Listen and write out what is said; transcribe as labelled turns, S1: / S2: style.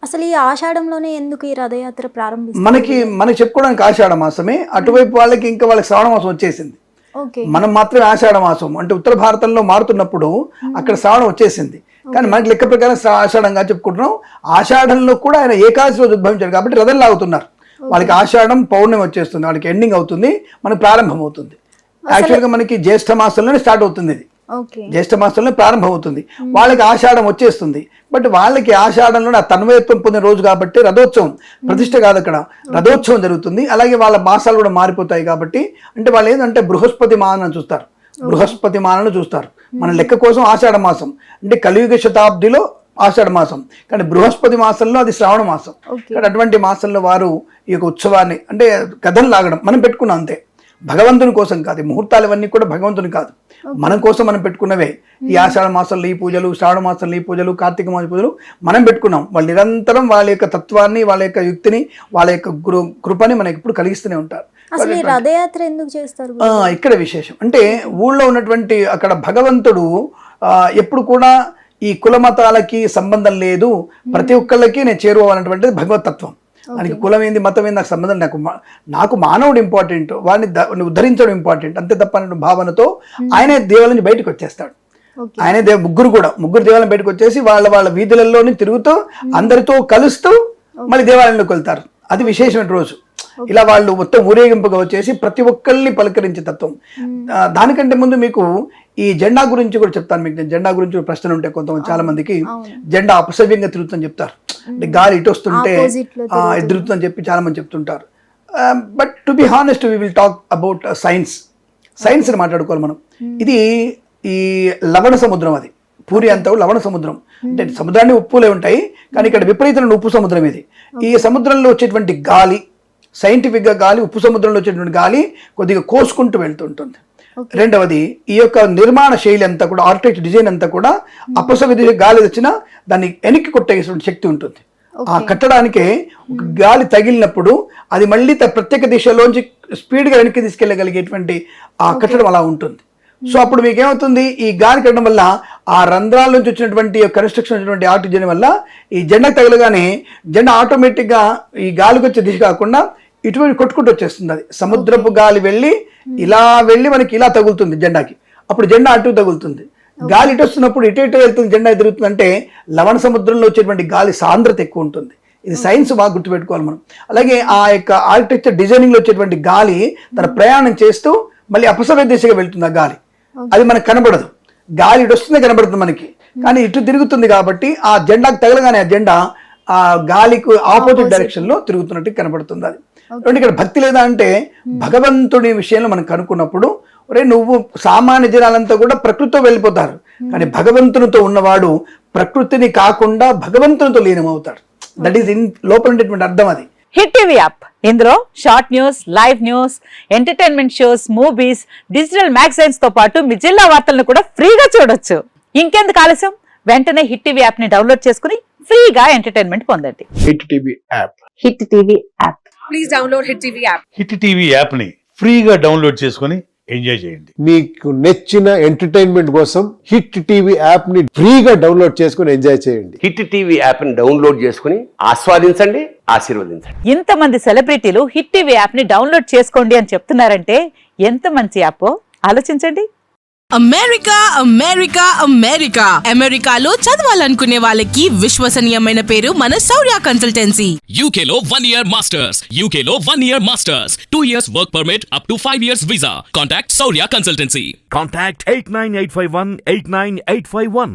S1: అసలు ఈ ఆషాఢంలోనే ఎందుకు ఈ రథయాత్ర ప్రారంభిస్తారు?
S2: మనకి చెప్పుకోవడానికి ఆషాఢ మాసమే, అటువైపు వాళ్ళకి ఇంకా వాళ్ళకి శ్రావణ మాసం వచ్చేసింది.
S1: ఓకే.
S2: మనం మాత్రమే ఆషాఢ మాసం అంటే ఉత్తర భారతంలో మారుతున్నప్పుడు అక్కడ శ్రావణం వచ్చేసింది. కానీ మనకి లెక్క ప్రకారం ఆషాఢంగా చెప్పుకుంటున్నాం. ఆషాఢంలో కూడా ఆయన ఏకాదశి రోజు ఉద్భవించాడు కాబట్టి రథం లాగుతున్నారు. వాళ్ళకి ఆషాఢం పౌర్ణమి వచ్చేస్తుంది, వాళ్ళకి ఎండింగ్ అవుతుంది, మనకి ప్రారంభం అవుతుంది. యాక్చువల్గా మనకి జ్యేష్ఠ మాసంలోనే స్టార్ట్ అవుతుంది, ఇది జ్యేష్ఠ మాసంలో ప్రారంభం అవుతుంది. వాళ్ళకి ఆషాఢం వచ్చేస్తుంది. బట్ వాళ్ళకి ఆషాఢంలో ఆ తన్వయత్వం పొందిన రోజు కాబట్టి రథోత్సవం ప్రతిష్ట కాదు, అక్కడ రథోత్సవం జరుగుతుంది. అలాగే వాళ్ళ మాసాలు కూడా మారిపోతాయి కాబట్టి అంటే వాళ్ళు ఏంటంటే బృహస్పతి మానం చూస్తారు, బృహస్పతి మానను చూస్తారు. మన లెక్క కోసం ఆషాఢ మాసం అంటే కలియుగ శతాబ్దిలో ఆషాఢ మాసం, కానీ బృహస్పతి మాసంలో అది శ్రావణ మాసం. కానీ అటువంటి మాసంలో వారు ఈ యొక్క ఉత్సవాన్ని అంటే కథను లాగడం మనం పెట్టుకున్నాం అంతే, భగవంతుని కోసం కాదు. ఈ ముహూర్తాలు ఇవన్నీ కూడా భగవంతుని కాదు, మన కోసం మనం పెట్టుకున్నవే. ఈ ఆషాఢ మాసంలో ఈ పూజలు, శ్రావణ మాసంలో ఈ పూజలు, కార్తీక మాస పూజలు మనం పెట్టుకున్నాం. వాళ్ళు నిరంతరం వాళ్ళ యొక్క తత్వాన్ని, వాళ్ళ యొక్క యుక్తిని, వాళ్ళ యొక్క కృపని మనకి ఇప్పుడు కలిగిస్తూనే ఉంటారు.
S1: అసలు ఈ రథయాత్ర ఎందుకు చేస్తారు?
S2: ఇక్కడ విశేషం అంటే ఊళ్ళో ఉన్నటువంటి అక్కడ భగవంతుడు ఎప్పుడు కూడా ఈ కుల మతాలకి సంబంధం లేదు, ప్రతి ఒక్కళ్ళకి నేను చేరువన్నటువంటిది భగవతత్వం. దానికి కులం ఏంది, మతం ఏంది నాకు సంబంధం, నాకు మానవుడు ఇంపార్టెంట్, వాడిని ఉద్ధరించడం ఇంపార్టెంట్, అంతే తప్ప అనే భావనతో ఆయనే దేవాలయం నుంచి బయటకు వచ్చేస్తాడు. ఆయనే ముగ్గురు దేవాలయం బయటకు వచ్చేసి వాళ్ళ వీధులలోని తిరుగుతూ అందరితో కలుస్తూ మళ్ళీ దేవాలయంలోకి వెళ్తారు. అది విశేషమైన రోజు. ఇలా వాళ్ళు మొత్తం ఊరేగింపుగా వచ్చేసి ప్రతి ఒక్కరిని పలకరించే తత్వం. దానికంటే ముందు మీకు ఈ జెండా గురించి కూడా చెప్తాను. మీకు జెండా గురించి ప్రశ్నలు ఉంటాయి కొంతమంది, చాలా మందికి జెండా అపసవ్యంగా తిరుగుతుందని చెప్తారు. అంటే గాలి ఇటు వస్తుంటే ఎదురుతుందని చెప్పి చాలా మంది చెప్తుంటారు. But to be honest we will talk about science అని మాట్లాడుకోవాలి మనం. ఇది ఈ లవణ సముద్రం, అది పూరి అంతా లవణ సముద్రం. అంటే సముద్రాన్ని ఉప్పులే ఉంటాయి, కానీ ఇక్కడ విపరీతమైన ఉప్పు సముద్రం ఇది. ఈ సముద్రంలో వచ్చేటువంటి గాలి, సైంటిఫిక్గా గాలి, ఉప్పు సముద్రంలో వచ్చేటువంటి గాలి కొద్దిగా కోసుకుంటూ వెళ్తుంటుంది. రెండవది ఈ యొక్క నిర్మాణ శైలి అంతా కూడా, ఆర్కిటెక్చర్ డిజైన్ అంతా కూడా అపసవ్య గాలి వచ్చినా దాన్ని వెనక్కి కొట్టేటువంటి శక్తి ఉంటుంది. ఆ కట్టడానికే గాలి తగిలినప్పుడు అది మళ్ళీ ప్రత్యేక దిశలోంచి స్పీడ్గా వెనక్కి తీసుకెళ్ళగలిగేటువంటి ఆ కట్టడం అలా ఉంటుంది. సో అప్పుడు మీకు ఏమవుతుంది, ఈ గాలి కట్టడం వల్ల ఆ రంధ్రాల నుంచి వచ్చినటువంటి కన్స్ట్రక్షన్ వచ్చినటువంటి ఆర్టిజన్ వల్ల ఈ జెండాకు తగలగానే జెండా ఆటోమేటిక్గా ఈ గాలికి వచ్చే దిశ కాకుండా ఇటువంటి కొట్టుకుంటూ వచ్చేస్తుంది. అది సముద్రపు గాలి వెళ్ళి మనకి ఇలా తగులుతుంది జెండాకి, అప్పుడు జెండా అటు తగులుతుంది. గాలి ఇటు వస్తున్నప్పుడు ఇటు వెళ్తుంది, జెండా ఎదురుతుంది. అంటే లవణ సముద్రంలో వచ్చేటువంటి గాలి సాంద్రత ఎక్కువ ఉంటుంది. ఇది సైన్స్ బాగా గుర్తుపెట్టుకోవాలి మనం. అలాగే ఆ యొక్క ఆర్కిటెక్చర్ డిజైనింగ్లో వచ్చేటువంటి గాలి తన ప్రయాణం చేస్తూ మళ్ళీ అపసవ్య దిశగా వెళ్తుంది. ఆ గాలి అది మనకు కనబడదు, గాలి ఇటు వస్తుందే కనబడుతుంది మనకి, కానీ ఇటు తిరుగుతుంది కాబట్టి ఆ జెండాకు తగలగానే ఆ జెండా ఆ గాలికి ఆపోజిట్ డైరెక్షన్ లో తిరుగుతున్నట్టు కనబడుతుంది. అది ఇక్కడ భక్తి లేదా అంటే భగవంతుడి విషయంలో మనం కనుక్కున్నప్పుడు, నువ్వు సామాన్య జనాలంతా కూడా ప్రకృతితో వెళ్ళిపోతారు, కానీ భగవంతునితో ఉన్నవాడు ప్రకృతిని కాకుండా భగవంతునితో లీనమవుతాడు. దట్ ఈస్ లోపల ఉండేటువంటి అర్థం అది.
S3: హిట్ టీవీ యాప్, ఇందులో short news, live news, entertainment shows, movies, digital magazines తో పాటు మీ జిల్లా వార్తలను కూడా ఫ్రీగా చూడొచ్చు. ఇంకెందుకు ఆలస్యం, వెంటనే హిట్ టీవీ యాప్ ని డౌన్లోడ్ చేసుకుని ఫ్రీగా ఎంటర్టైన్మెంట్ పొందండి.
S4: Hit TV app,
S3: hit TV app,
S5: please download hit TV app.
S6: Hit TV app ని ఫ్రీగా డౌన్లోడ్ చేసుకుని ఎంజాయ్ చేయండి.
S4: మీకు నచ్చిన ఎంటర్టైన్మెంట్ కోసం హిట్ టీవీ యాప్ ని ఫ్రీగా డౌన్లోడ్ చేసుకుని ఎంజాయ్ చేయండి.
S7: హిట్ టీవీ యాప్ ని డౌన్లోడ్ చేసుకుని ఆస్వాదించండి, ఆశీర్వదించండి.
S3: ఇంతమంది సెలబ్రిటీలు హిట్ టీవీ యాప్ ని డౌన్లోడ్ చేసుకోండి అని చెప్తున్నారంటే ఎంత మంచి యాప్ ఆలోచించండి.
S8: అమెరికా అమెరికా అమెరికా అమెరికాలో చదవాలనుకునే వాళ్ళకి విశ్వసనీయమైన పేరు మన శౌర్య కన్సల్టెన్సీ.
S9: UK లో 1 year masters, UK లో 1 year masters, 2 years work permit up to 5 years visa. Contact Saurya Consultancy.
S10: Contact 89851 89851.